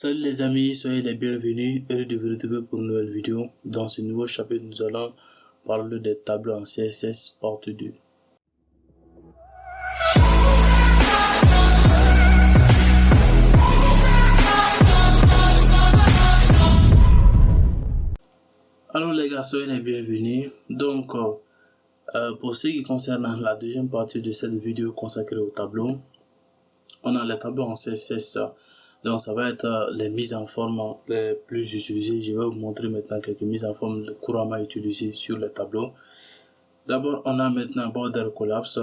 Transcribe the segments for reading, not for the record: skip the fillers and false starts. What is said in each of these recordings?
Salut les amis, soyez les bienvenus, heureux de vous retrouver pour une nouvelle vidéo. Dans ce nouveau chapitre, nous allons parler des tableaux en CSS partie 2. Alors les gars, soyez les bienvenus. Donc, pour ce qui concerne la deuxième partie de cette vidéo consacrée au tableau, on a les tableaux en CSS. Donc ça va être les mises en forme les plus utilisées. Je vais vous montrer maintenant quelques mises en forme couramment utilisées sur les tableaux. D'abord, on a maintenant border collapse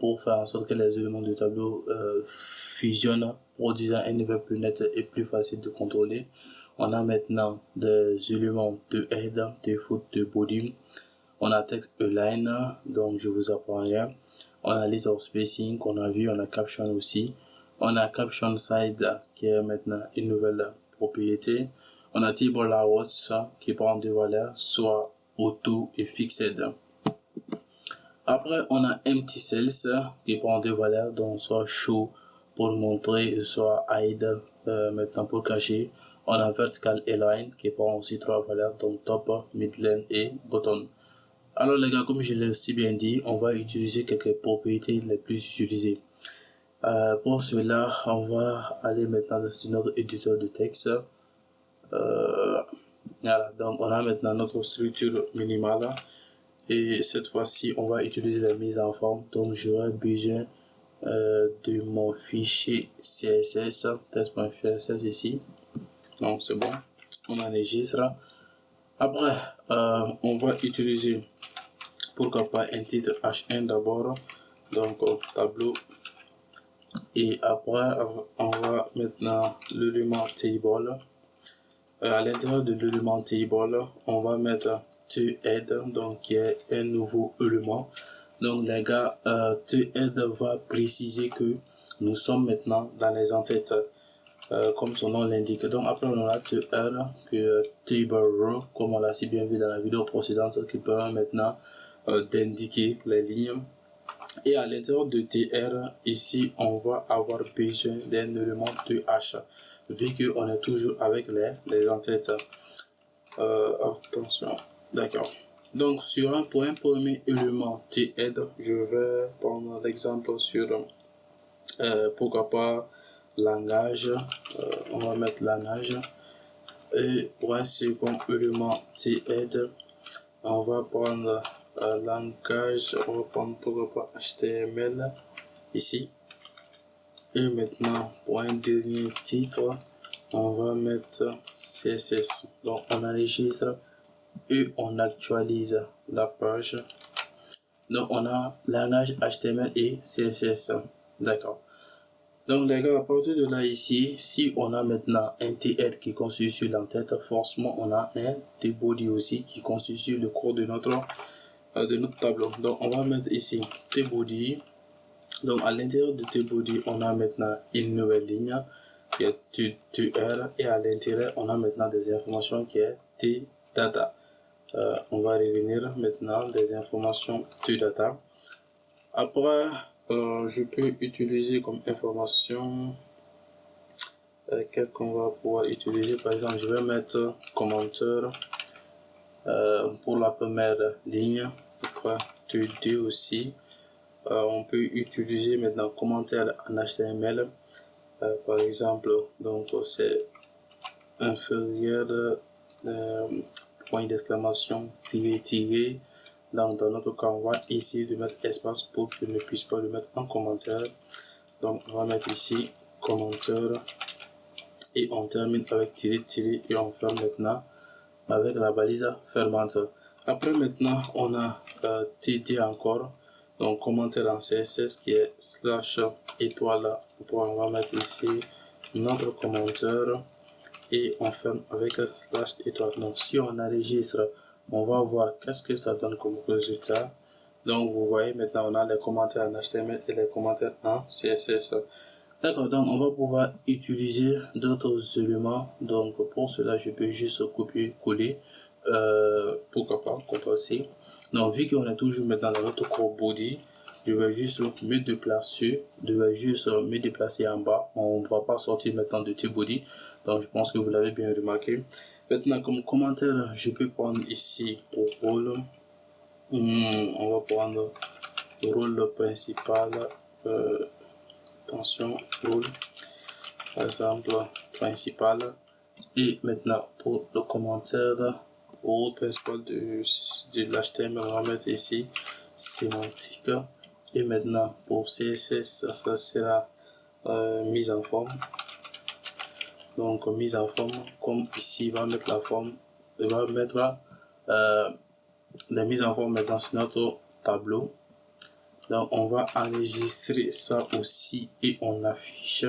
pour faire en sorte que les éléments du tableau fusionnent, produisant un niveau plus net et plus facile de contrôler. On a maintenant des éléments de head, de foot, de body. On a text align, donc je vous apprends rien. On a list of spacing qu'on a vu, on a caption aussi. On a caption side qui est maintenant une nouvelle propriété. On a table layouts qui prend deux valeurs, soit auto et fixed. Après, on a empty cells qui prend deux valeurs, donc soit show pour montrer, soit hide maintenant pour cacher. On a vertical align qui prend aussi trois valeurs, donc top, midline et bottom. Alors les gars, comme je l'ai aussi bien dit, on va utiliser quelques propriétés les plus utilisées. Pour cela, on va aller maintenant sur notre éditeur de texte. Voilà, donc on a maintenant notre structure minimale. Et cette fois-ci, on va utiliser la mise en forme. Donc j'aurai besoin de mon fichier CSS, test.css ici. Donc c'est bon, on enregistre. Après, on va utiliser, pourquoi pas, un titre H1 d'abord. Donc tableau. Et après, on va maintenant l'élément table. À l'intérieur de l'élément table, on va mettre toHead, donc qui est un nouveau élément. Donc les gars, toHead va préciser que nous sommes maintenant dans les entêtes, comme son nom l'indique. Donc après, on a toR, que table row, comme on l'a si bien vu dans la vidéo précédente, qui permet maintenant d'indiquer les lignes. Et à l'intérieur de TR, ici, on va avoir besoin d'un élément TH, vu qu'on est toujours avec les entêtes. Attention, d'accord. Donc, pour un premier élément THead, je vais prendre l'exemple sur, pourquoi pas, langage. On va mettre langage. Et pour un second élément THead, on va prendre langage, on va prendre pourquoi pas HTML ici. Et maintenant, pour un dernier titre, on va mettre CSS. Donc, on enregistre et on actualise la page. Donc, on a langage HTML et CSS. D'accord. Donc, les gars, à partir de là, ici, si on a maintenant un THead qui constitue l'entête, forcément, on a un tbody aussi qui constitue le corps de notre tableau. Donc on va mettre ici tbody. Donc à l'intérieur de tbody, on a maintenant une nouvelle ligne qui est tr, et à l'intérieur on a maintenant des informations qui est tdata. On va revenir maintenant des informations tdata. Après, je peux utiliser comme information qu'est-ce qu'on va pouvoir utiliser. Par exemple, je vais mettre commentaire pour la première ligne. T2 aussi. On peut utiliser maintenant commentaire en HTML. Par exemple, donc c'est inférieur point d'exclamation tiré. Donc dans notre cas, on va essayer de mettre espace pour qu'il ne puisse pas le mettre en commentaire. Donc on va mettre ici commentaire et on termine avec tiré et on ferme maintenant avec la balise fermante. Après maintenant, on a TD encore, donc commentaire en CSS qui est /étoile. On va mettre ici notre commentaire et on ferme avec /étoile. Donc si on enregistre, on va voir qu'est-ce que ça donne comme résultat. Donc vous voyez maintenant on a les commentaires en HTML et les commentaires en CSS. D'accord, donc on va pouvoir utiliser d'autres éléments. Donc pour cela, je peux juste copier-coller. Pourquoi pas, CTRL-C. Donc vu qu'on est toujours maintenant dans notre core body, je vais juste me déplacer en bas. On ne va pas sortir maintenant de T-Body. Donc je pense que vous l'avez bien remarqué. Maintenant, comme commentaire, je peux prendre ici au rôle. On va prendre le rôle principal. Attention, rôle. Par exemple, principal. Et maintenant, pour le commentaire, au rôle principal de l'HTML, on va mettre ici sémantique. Et maintenant, pour CSS, ça sera mise en forme. Donc, mise en forme, comme ici, il va mettre la forme, il va mettre la mise en forme maintenant sur notre tableau. Donc, on va enregistrer ça aussi et on affiche.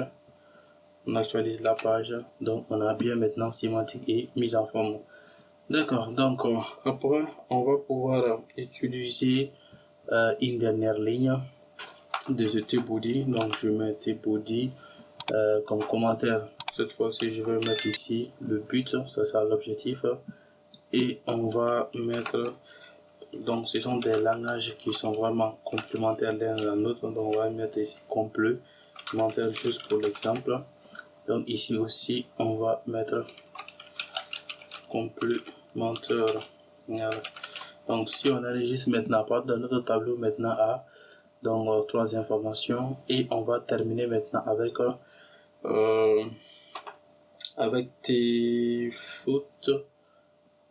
On actualise la page. Donc, on a bien maintenant sémantique et mise en forme. D'accord. Donc, après, on va pouvoir utiliser une dernière ligne de ce T-Body. Donc, je mets T-Body comme commentaire. Cette fois-ci, je vais mettre ici le but. Ça sera l'objectif. Et on va mettre... Donc, ce sont des langages qui sont vraiment complémentaires l'un à l'autre. Donc, on va mettre ici complémentaire juste pour l'exemple. Donc, ici aussi, on va mettre complémentaire. Donc, si on enregistre maintenant, part de notre tableau maintenant à donc 3 informations et on va terminer maintenant avec tes foot.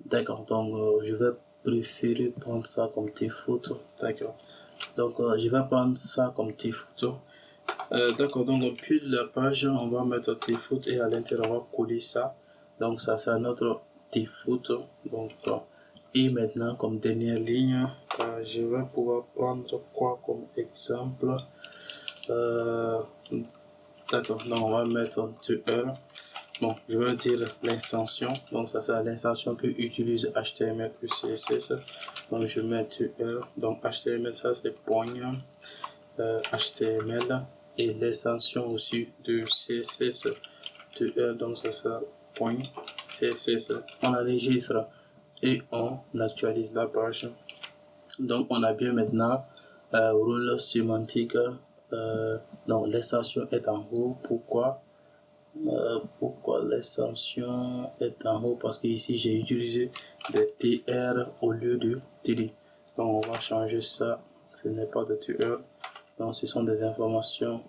D'accord, donc je vais préférer prendre ça comme tes photos. D'accord. Donc je vais prendre ça comme tes photos. D'accord, donc au pied de la page, on va mettre tes photos et à l'intérieur, on va coller ça. Donc ça, c'est notre tes photos. Donc, et maintenant, comme dernière ligne, je vais pouvoir prendre quoi comme exemple. D'accord, donc on va mettre 2R. Bon, je vais dire l'extension. Donc, ça, c'est l'extension que utilise HTML plus CSS. Donc, je mets 2R. Donc, HTML, ça, c'est point HTML. Et l'extension aussi de CSS 2R. Donc, ça, c'est point CSS. On enregistre et on actualise la page. Donc, on a bien maintenant rôle sémantique. Donc, l'extension est en haut. Pourquoi l'extension est en haut? Parce que ici j'ai utilisé des TR au lieu de TD. Donc on va changer ça. Ce n'est pas de TR. Donc ce sont des informations,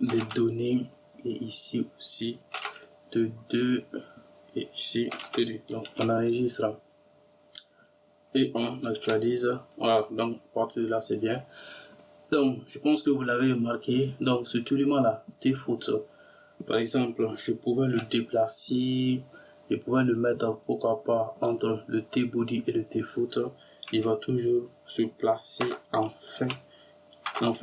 des données. Et ici aussi de 2 et ici TD. Donc on enregistre et on actualise. Voilà, donc à partir de là c'est bien. Donc je pense que vous l'avez remarqué. Donc ce élément là, tes photos. Par exemple, je pouvais le déplacer, je pouvais le mettre, pourquoi pas, entre le T-Body et le T-Foot. Il va toujours se placer en fin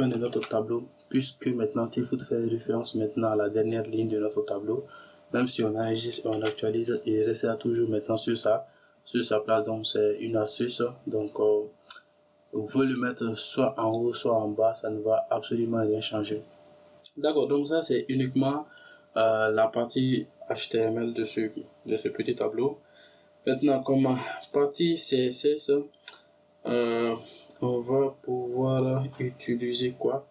de notre tableau, puisque maintenant T-Foot fait référence maintenant à la dernière ligne de notre tableau. Même si on enregistre et on actualise, il restera toujours maintenant sur sa place. Donc c'est une astuce. Donc vous pouvez le mettre soit en haut, soit en bas, ça ne va absolument rien changer. D'accord, donc ça c'est uniquement la partie HTML de ce petit tableau. Maintenant, comme partie CSS, on va pouvoir utiliser quoi?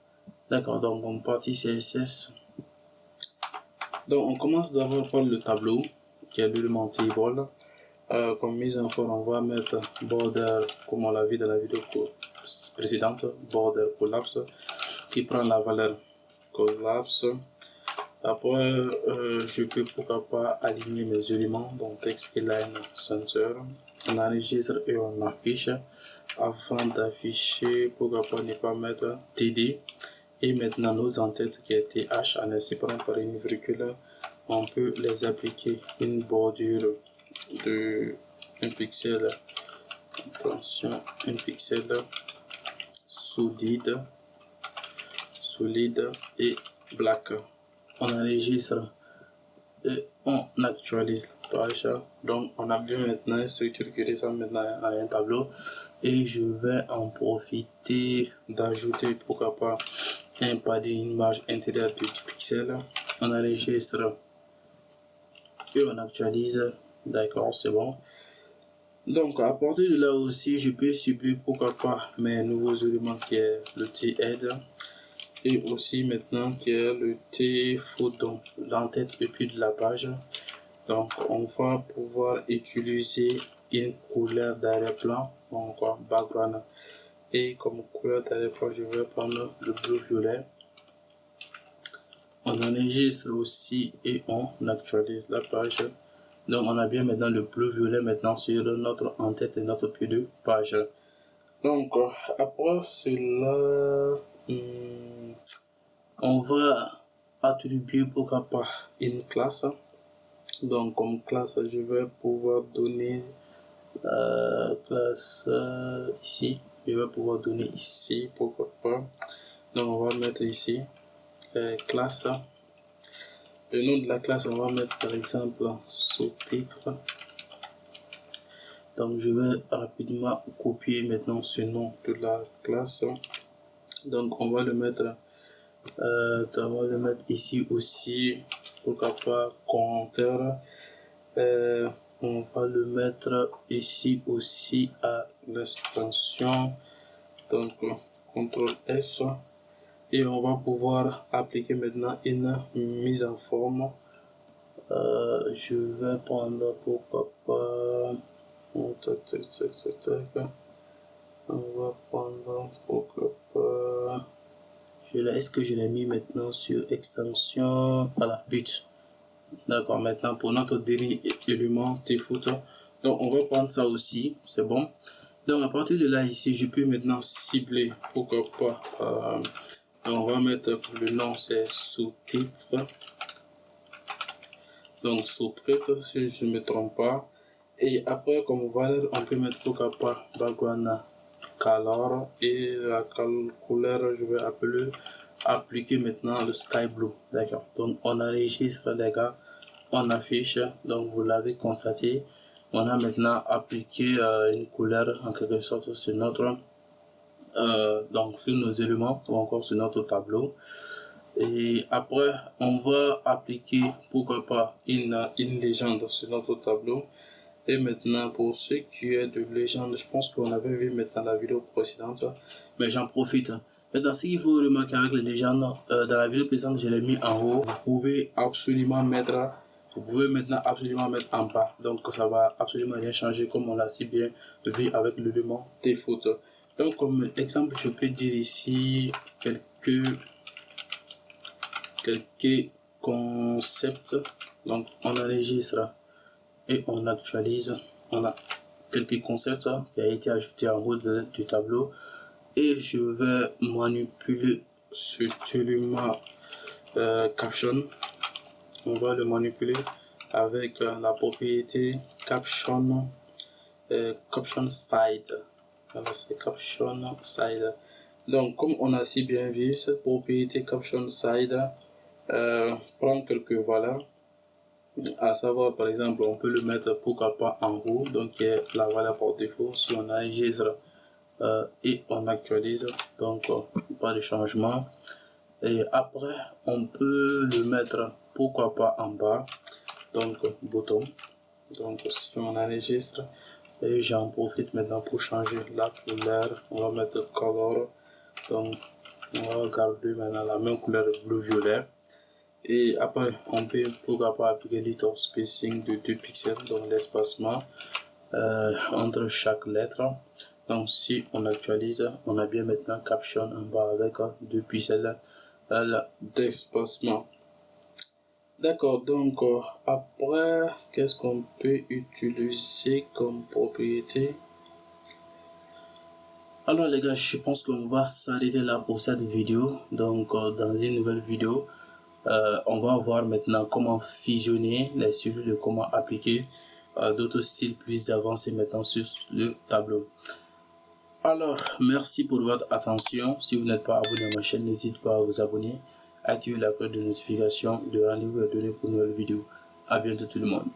D'accord, donc en partie CSS, donc on commence d'abord par le tableau qui est l'élément table. Comme mise en forme, on va mettre border, comme on l'a vu dans la vidéo précédente, border collapse qui prend la valeur collapse. Après, je peux pourquoi pas aligner mes éléments, donc texte et line center. On enregistre et on affiche. Avant d'afficher, pourquoi pas ne pas mettre TD. Et maintenant, nos entêtes qui étaient H en les séparant par une virgule, on peut les appliquer une bordure de 1 pixel. Attention, 1 pixel solide et black. On enregistre et on actualise la page. Donc on a bien maintenant structuré ça maintenant à un tableau et je vais en profiter d'ajouter pourquoi pas un padding, une marge intérieure de 10 pixels. On enregistre et on actualise. D'accord, c'est bon. Donc à partir de là aussi, je peux cibler pourquoi pas mes nouveaux éléments qui est le T-Head et aussi maintenant qui est le T-Photo, l'entête et puis de la page. Donc on va pouvoir utiliser une couleur d'arrière-plan, donc background. Et comme couleur d'arrière-plan, je vais prendre le bleu-violet. On enregistre aussi et on actualise la page. Donc on a bien maintenant le bleu-violet maintenant sur notre en-tête et notre pied de page. Donc après cela, on va attribuer pourquoi pas une classe. Donc comme classe, je vais pouvoir donner classe ici. Je vais pouvoir donner ici, pourquoi pas. Donc on va mettre ici classe. Le nom de la classe, on va mettre par exemple sous-titre. Donc je vais rapidement copier maintenant ce nom de la classe. Donc on va le mettre ici aussi, pourquoi pas compteur. On va le mettre ici aussi à l'extension. Donc CTRL S. Et on va pouvoir appliquer maintenant une mise en forme. Je vais prendre pourquoi pas. On va prendre pourquoi pas. Est-ce que je l'ai mis maintenant sur extension? Voilà, but. D'accord, maintenant pour notre dernier élément T-Photo. Donc on va prendre ça aussi, c'est bon. Donc à partir de là ici, je peux maintenant cibler pourquoi pas. On va mettre le nom, c'est sous-titre. Donc sous-titre, si je ne me trompe pas. Et après, comme valeur, on peut mettre pourquoi pas background color. Et la couleur, je vais appliquer maintenant le sky blue. D'accord. Donc on enregistre, les gars, on affiche. Donc vous l'avez constaté. On a maintenant appliqué une couleur en quelque sorte sur notre. Donc sur nos éléments ou encore sur notre tableau. Et après on va appliquer pourquoi pas une légende sur notre tableau. Et maintenant pour ce qui est de légende, je pense qu'on avait vu maintenant la vidéo précédente, mais j'en profite. Maintenant ce qu'il faut remarquer avec les légendes, dans la vidéo précédente je l'ai mis en haut. Vous pouvez maintenant absolument mettre en bas, donc ça va absolument rien changer comme on l'a si bien vu avec l'élément T-Photo. Donc comme exemple, je peux dire ici quelques concepts. Donc on enregistre et on actualise. On a quelques concepts qui a été ajouté en haut du tableau et je vais manipuler cet élément caption. On va le manipuler avec la propriété caption side. Voilà, c'est caption side. Donc comme on a si bien vu, cette propriété caption side prend quelques valeurs, à savoir par exemple on peut le mettre pourquoi pas en haut, donc qui est la valeur par défaut. Si on enregistre et on actualise, donc pas de changement. Et après on peut le mettre pourquoi pas en bas, donc bouton. Donc si on enregistre et j'en profite maintenant pour changer la couleur, on va mettre color. Donc on va garder maintenant la même couleur bleu-violet. Et après, on peut pourquoi pas appliquer little spacing de 2 pixels, donc l'espacement entre chaque lettre. Donc si on actualise, on a bien maintenant caption en bas avec 2 pixels d'espacement. D'accord, donc après, qu'est-ce qu'on peut utiliser comme propriété? Alors les gars, je pense qu'on va s'arrêter là pour cette vidéo. Donc dans une nouvelle vidéo, on va voir maintenant comment fusionner les cellules et comment appliquer d'autres styles plus avancés maintenant sur le tableau. Alors, merci pour votre attention. Si vous n'êtes pas abonné à ma chaîne, n'hésitez pas à vous abonner, activer la cloche de notification, de rendez-vous et donner pour une nouvelle vidéo. À bientôt tout le monde.